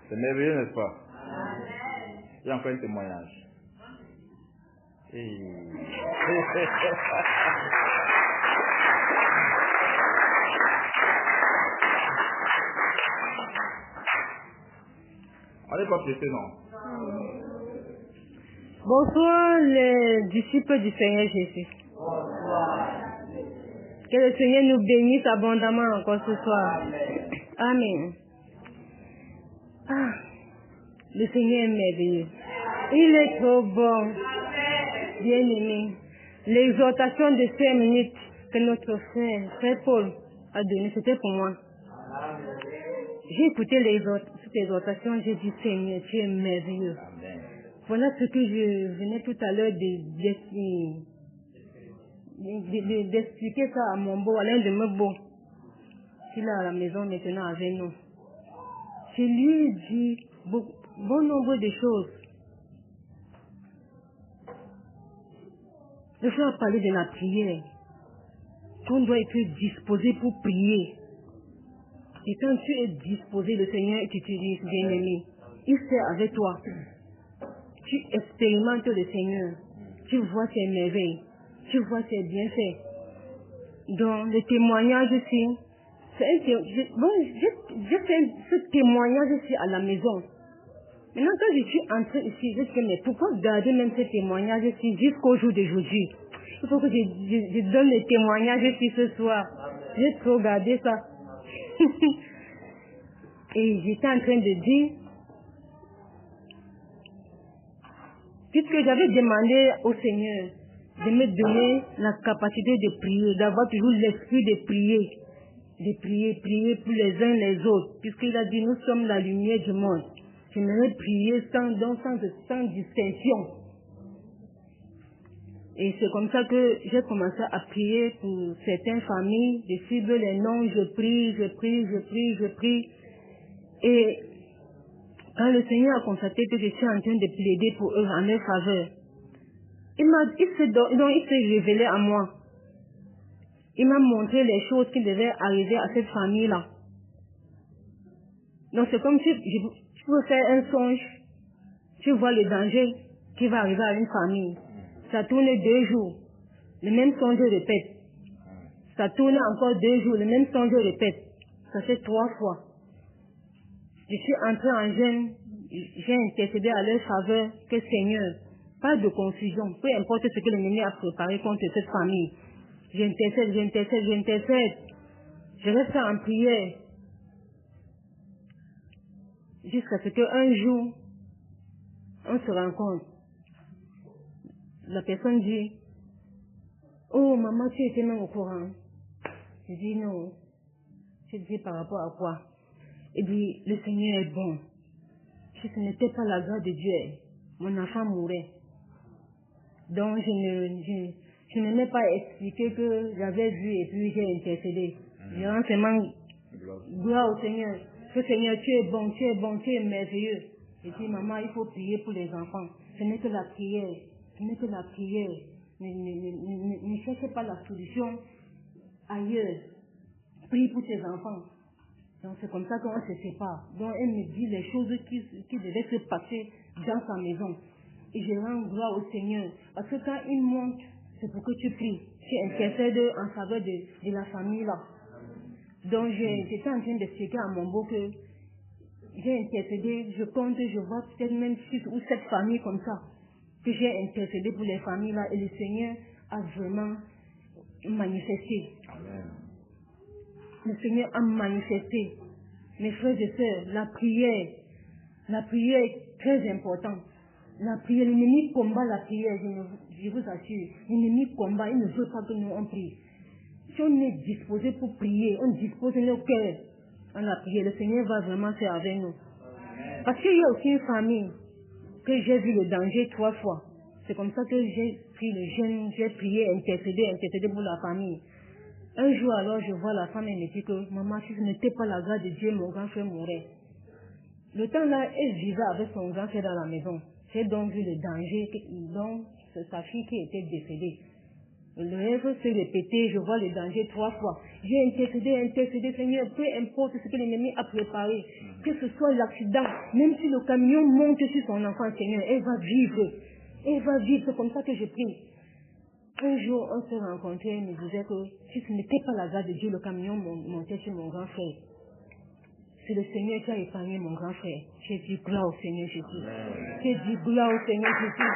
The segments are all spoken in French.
C'est merveilleux, n'est-ce pas? Il y a encore un témoignage. On n'est pas pressé, non? Bonsoir les disciples du Seigneur Jésus. Que le Seigneur nous bénisse abondamment encore ce soir. Amen. Le Seigneur est merveilleux. Il est trop bon. Bien-aimé. L'exhortation de 5 minutes que notre frère Paul a donnée, c'était pour moi. J'ai écouté cette exhortation, j'ai dit Seigneur, tu es merveilleux. Voilà ce que je venais tout à l'heure d'expliquer ça à mon beau, à l'un de mes beaux, qui est à la maison maintenant avec nous. Je lui ai dit bon nombre de choses. Le frère a parlé de la prière, qu'on doit être disposé pour prier. Et quand tu es disposé, le Seigneur t'utilise, bien-aimé. Il fait avec toi. Tu expérimentes le Seigneur. Tu vois ses merveilles. Tu vois ses bienfaits. Donc, le témoignage ici, j'ai fait ce témoignage ici à la maison. Maintenant, quand je suis entrée ici, je dis, mais pourquoi garder même ce témoignage ici jusqu'au jour d'aujourd'hui? Il faut que je donne le témoignage ici ce soir. J'ai trop gardé ça. Et j'étais en train de dire, puisque j'avais demandé au Seigneur de me donner la capacité de prier, d'avoir toujours l'esprit de prier pour les uns les autres, puisqu'il a dit nous sommes la lumière du monde. J'aimerais prier sans distinction. Et c'est comme ça que j'ai commencé à prier pour certaines familles, de suivre les noms, je prie. Et quand le Seigneur a constaté que je suis en train de plaider pour eux en leur faveur, il s'est révélé à moi. Il m'a montré les choses qui devaient arriver à cette famille-là. Donc c'est comme si tu peux faire un songe, tu vois le danger qui va arriver à une famille. Ça tourne 2 jours, le même songe répète. Ça tourne encore 2 jours, le même songe répète. Ça fait 3 fois. Je suis entrée en jeûne, j'ai intercédé à leur faveur que Seigneur, pas de confusion, peu importe ce que l'ennemi a préparé contre cette famille. J'intercède. Je reste en prière. Jusqu'à ce qu'un jour, on se rencontre. La personne dit, oh maman, tu étais même au courant. Je dis non. Je dis par rapport à quoi? Il dit, le Seigneur est bon. Si ce n'était pas la grâce de Dieu, mon enfant mourrait. Donc je ne m'ai pas expliqué que j'avais vu et puis j'ai intercédé. Je rends seulement gloire au Seigneur. Que Seigneur, tu es bon, tu es merveilleux. Je dis, maman, il faut prier pour les enfants. Ce n'est que la prière. Ne cherchez pas la solution ailleurs. Prie pour tes enfants. Donc c'est comme ça qu'on se sépare. Donc elle me dit les choses qui devaient se passer dans sa maison. Et je rends gloire au Seigneur. Parce que quand il monte, c'est pour que tu pries. Tu intercèdes en faveur de la famille là. Donc j'étais en train d'expliquer à mon beau que j'ai intercédé, je compte, je vois peut-être même 6 ou 7 familles comme ça. Que j'ai intercédé pour les familles là. Et le Seigneur a vraiment manifesté. Amen. Le Seigneur a manifesté. Mes frères et sœurs, la prière est très importante. La prière, l'ennemi combat la prière, je vous assure. L'ennemi combat, il ne veut pas que nous on prie. Si on est disposé pour prier, on dispose nos cœurs à la prière, le Seigneur va vraiment faire avec nous. Parce qu'il y a aussi une famille que j'ai vu le danger 3 fois. C'est comme ça que j'ai pris le jeûne, j'ai prié, intercédé pour la famille. Un jour alors, je vois la femme, elle me dit que maman, si ce n'était pas la grâce de Dieu, mon grand frère mourrait. Le temps là, elle vivait avec son grand frère dans la maison. J'ai donc vu le danger, donc c'est sa fille qui était décédée. Le rêve s'est répété, je vois le danger 3 fois. J'ai intercédé, Seigneur, peu importe ce que l'ennemi a préparé, que ce soit l'accident, même si le camion monte sur son enfant, Seigneur, elle va vivre. Elle va vivre, c'est comme ça que je prie. Un jour, on s'est rencontrés, il me disait que si ce n'était pas la grâce de Dieu, le camion montait sur mon grand frère. C'est le Seigneur qui a épargné mon grand frère. J'ai dit gloire au Seigneur Jésus. J'ai dit gloire au Seigneur Jésus.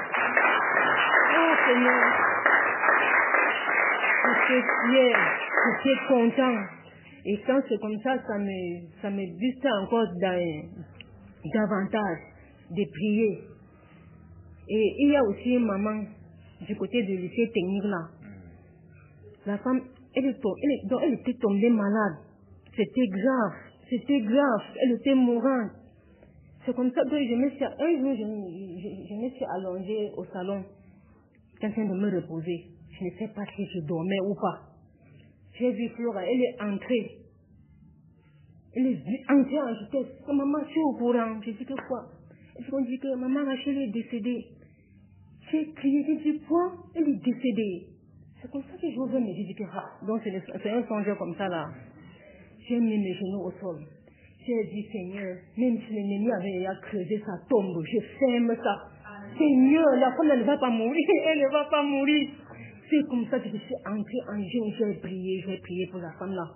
Oh Seigneur, j'étais fier, j'étais content. Et quand c'est comme ça, ça me boostait encore davantage de prier. Et il y a aussi une maman du côté du lycée technique là. La femme, elle était tombée malade. C'était grave, elle était mourante. C'est comme ça que un jour, je me suis allongée au salon, en train de me reposer. Je ne sais pas si je dormais ou pas. J'ai vu Flora, elle est entrée. Elle est entrée en vitesse. Maman, je suis au courant. J'ai dit que quoi? Ils ont dit que maman Rachel est décédée. J'ai crié, j'ai dit quoi? Elle est décédée. C'est comme ça que je reviens me dire que donc c'est un songe comme ça là. J'ai mis mes genoux au sol. J'ai dit, Seigneur, même si l'ennemi avait déjà creusé sa tombe, je ferme ça. Seigneur, la femme elle ne va pas mourir, elle ne va pas mourir. C'est comme ça que je suis entrée en jeûne, j'ai prié pour la femme là.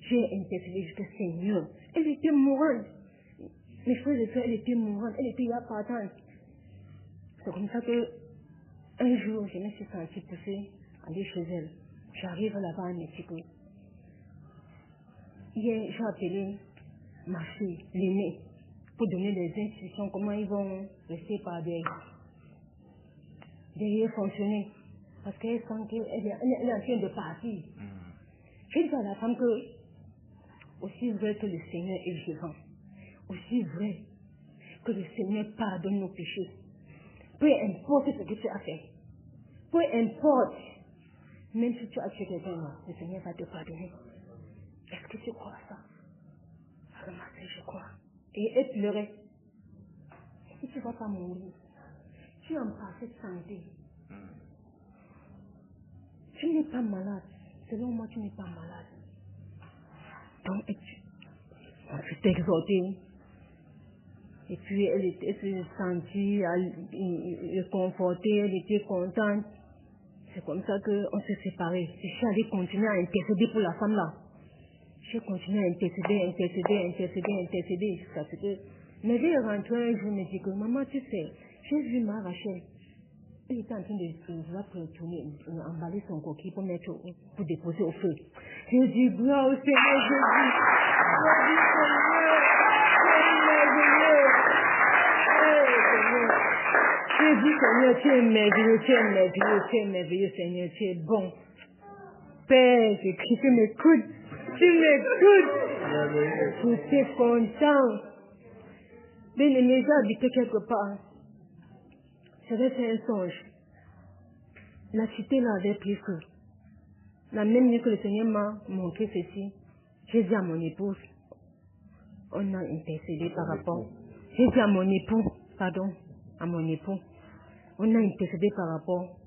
J'ai intercédé jusqu'à Seigneur. Elle était mourante. Mes frères et sœurs, elle était mourante, elle était partante. C'est comme ça que un jour, je me suis sentie pousser aller chez elle. J'arrive là-bas à Mexico. Hier, j'ai appelé ma fille, l'aînée, pour donner des instructions, comment ils vont rester par derrière fonctionner. Parce qu'elle sent qu'elle est en train de partir. Je dis à la femme que, aussi vrai que le Seigneur est vivant, aussi vrai que le Seigneur pardonne nos péchés, peu importe ce que tu as fait, peu importe, même si tu as tué quelqu'un, le Seigneur va te pardonner. Est-ce que tu crois ça? Alors ma soeur, je crois. Et elle pleurait. Si tu ne vas pas mourir, tu es en parfaite santé. Tu n'es pas malade. Selon moi, tu n'es pas malade. Donc, on s'est exhorté. Et puis, elle se sentit réconfortée, elle était contente. C'est comme ça qu'on s'est séparés. Je suis allée continuer à intercéder pour la femme là. J'ai continué à intercéder jusqu'à ce que... Mais j'ai rentré un jour, me dit que maman, tu sais, j'ai vu ma Rachel. Elle était en train de vouloir emballer son coquille pour déposer au feu. J'ai dit, gloire au Seigneur Jésus. J'ai dit, Seigneur, tu es merveilleux, Seigneur, tu es bon. Père, j'ai crié, tu m'écoutes. J'étais content. Mais les maisons habitaient quelque part. J'avais fait un songe. La cité là avait pris feu. La même nuit que le Seigneur m'a montré ceci, j'ai dit à mon épouse, on a intercédé par rapport. J'ai dit à mon époux, on a intercédé par rapport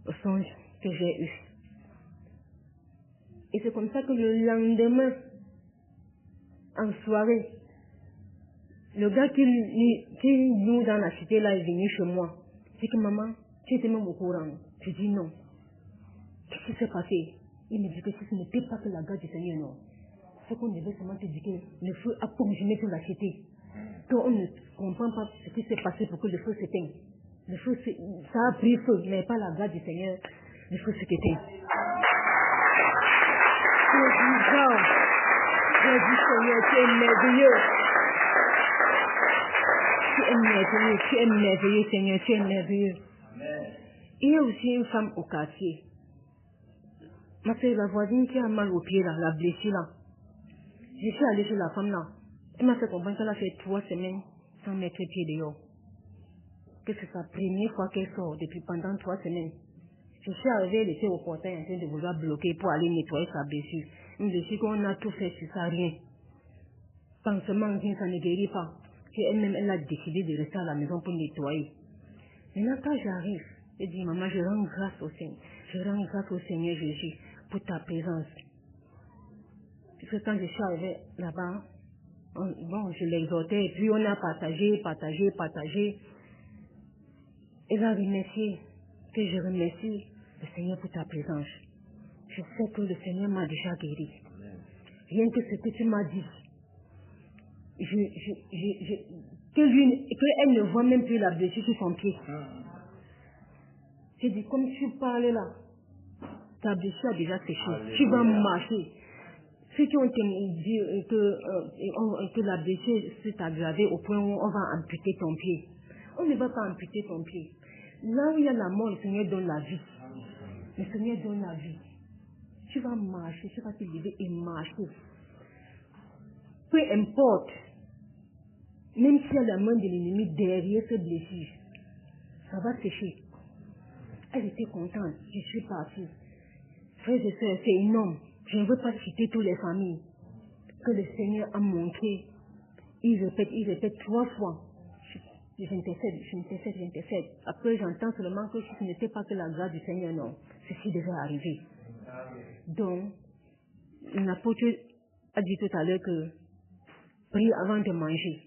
au songe que j'ai eu. Et c'est comme ça que le lendemain, en soirée, le gars qui nous dans la cité là est venu chez moi. J'ai dit, maman, tu étais même au courant. Je dis non. Qu'est-ce qui s'est passé? Il me dit que si ce n'était pas que la grâce du Seigneur, non. C'est qu'on devait seulement te dire que le feu a consumé sur la cité. Qu'on ne comprend pas ce qui s'est passé pour que le feu s'éteigne. Le feu, ça a pris feu, mais pas la grâce du Seigneur. Le feu s'est éteint. J'ai dit, Seigneur, tu es merveilleux. Tu es merveilleux, Seigneur, tu es merveilleux. Il y a aussi une femme au quartier. Ma soeur, la voisine qui a mal au pied là, la blessée là. Je suis allée chez la femme là. Elle m'a fait comprendre qu'elle a fait 3 semaines sans mettre pied dehors. Que c'est sa première fois qu'elle sort depuis pendant 3 semaines. Je suis arrivée, elle était au portail en train de vouloir bloquer pour aller nettoyer sa blessure. Une blessure qu'on a tout fait sur ça, rien. Pansement, rien, ça ne guérit pas. Et elle-même, elle a décidé de rester à la maison pour nettoyer. Maintenant, quand j'arrive, J'ai dit, maman, je rends grâce au Seigneur. Je rends grâce au Seigneur Jésus pour ta présence. Parce que quand je suis arrivée là-bas, bon, je l'exhortais, et puis on a partagé. Elle a remercié, que je remercie le Seigneur pour ta présence. Je sais que le Seigneur m'a déjà guéri. Rien que ce que tu m'as dit, qu'elle ne voit même plus la blessure sur son pied. J'ai dit, comme tu parles là, ta blessure a déjà séché. Tu vas marcher. Ceux qui ont dit que la blessure s'est aggravée au point où on va amputer ton pied. On ne va pas amputer ton pied. Là où il y a la mort, le Seigneur donne la vie. Le Seigneur donne la vie. Tu vas marcher, tu vas te lever et marcher. Peu importe, même s'il y a la main de l'ennemi derrière cette blessure, ça va sécher. Elle était contente, je suis partie. Frères et sœurs, c'est énorme. Je ne veux pas citer toutes les familles que le Seigneur a montré. Il répète 3 fois. J'intercède. Après, j'entends seulement que ce n'était pas que la grâce du Seigneur, non. Ceci devait arriver. Donc, l'apôtre a dit tout à l'heure que prie avant de manger.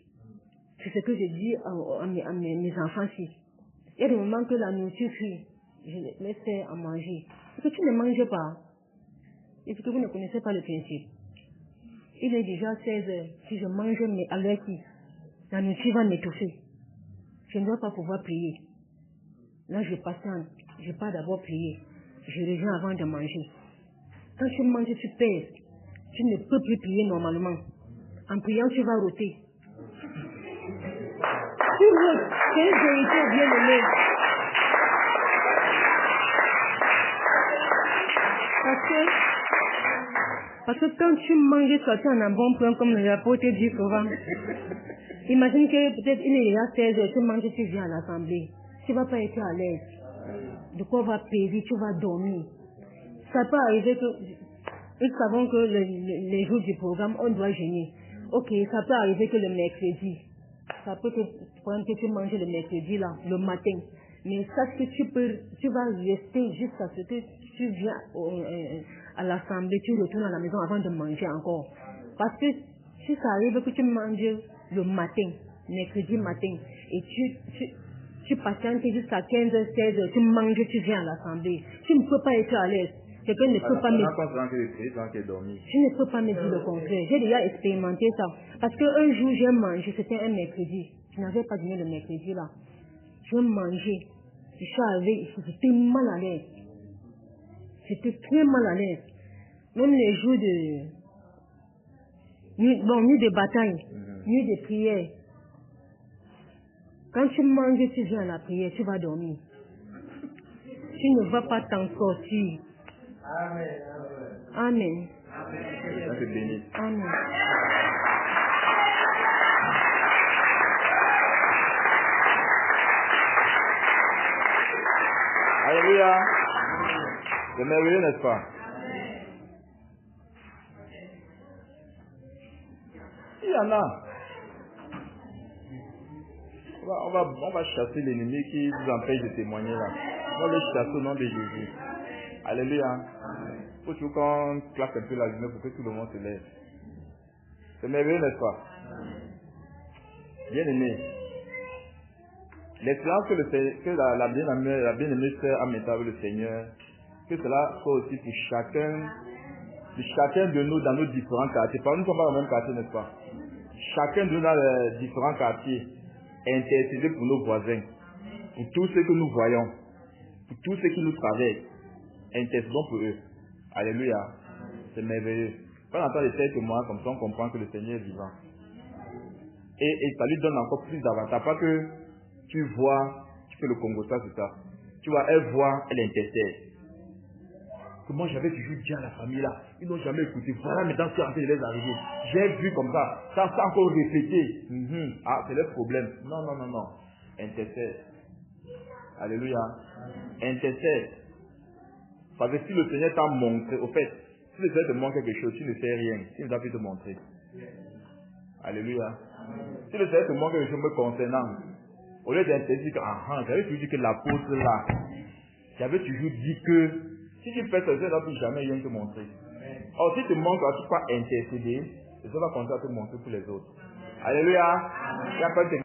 C'est ce que je dis à mes enfants-ci. Il y a des moments que la nourriture cuit. Je les laisse faire à manger. Parce que tu ne manges pas. Et c'est que vous ne connaissez pas le principe. Il est déjà 16 heures. Si je mange à l'heure ci, la nourriture va m'étouffer. Je ne dois pas pouvoir prier. Là, je patiente. Je pars d'abord prier. Je reviens avant de manger. Quand tu manges, tu pèses. Tu ne peux plus prier normalement. En priant, tu vas rôter. Tu rôtes. C'est une vérité bien aimée. Parce que quand tu manges, toi, tu es en un bon point, comme l'apôtre dit souvent. Imagine que peut-être il est déjà 16 heures, tu manges, tu viens à l'assemblée. Tu ne vas pas être à l'aise. De quoi va payer, tu vas dormir. Ça peut arriver que, nous savons que les jours du programme, on doit jeûner. Ok, ça peut arriver que le mercredi, ça peut te prendre que tu manges le mercredi là, le matin. Mais sache que tu vas rester jusqu'à ce que tu viens à l'assemblée, tu retournes à la maison avant de manger encore. Parce que si ça arrive que tu manges le matin, mercredi matin, et tu patientes jusqu'à 15h, 16h, tu manges, tu viens à l'assemblée, tu ne peux pas être à l'aise. Quelqu'un ne peut pas me dire. Je ne peux pas me dire le contraire. J'ai déjà expérimenté ça. Parce qu'un jour, j'ai mangé, c'était un mercredi. Je n'avais pas dîné le mercredi là. Je mangeais. Je suis arrivée, j'étais mal à l'aise. J'étais très mal à l'aise. Même les jours nuit de bataille, nuit de prière. Quand tu manges, tu viens à la prière, tu vas dormir. Tu ne vas pas t'en sortir. Amen. Amen. Alléluia. C'est merveilleux, n'est-ce pas? Il y en a. On va chasser l'ennemi qui vous empêche de témoigner là. On va le chasser au nom de Jésus. Alléluia. Il faut toujours qu'on claque un peu la journée pour que tout le monde se lève. C'est merveilleux, n'est-ce pas? Bien aimé. L'expérience que la bien-aimée sœur a maintenant avec le Seigneur, que cela soit aussi pour chacun de nous dans nos différents quartiers. Nous ne sommes pas dans le même quartier, n'est-ce pas? Chacun de nous dans les différents quartiers est intercédé pour nos voisins, pour tous ceux que nous voyons, pour tous ceux qui nous traversent. Intercédons pour eux. Alléluia. C'est merveilleux. Quand on entend des tels témoins comme ça, on comprend que le Seigneur est vivant. Et ça lui donne encore plus d'avantages. Pas que tu vois, tu fais le Congo, ça c'est ça. Tu vois, elle voit, elle intercède. Que moi j'avais toujours dit à la famille là, ils n'ont jamais écouté. Voilà maintenant ce qui est en train de les arriver. J'ai vu comme ça, ça s'est encore répété. Ah, c'est le problème. Non. Intercède. Alléluia. Intercède. Parce que si le Seigneur t'a montré, au fait, si le Seigneur te montre quelque chose, tu ne fais rien. Il ne t'a plus te montrer. Alléluia. Si le Seigneur te montre quelque chose me concernant, au lieu d'intercéder que, j'avais toujours dit que l'apôtre là, J'avais toujours dit que si tu fais ça, ça ne va plus jamais rien te montrer. Or, si tu montres, tu ne peux pas intercéder, et ça va continuer à te montrer pour les autres. Alléluia. Il n'y a pas de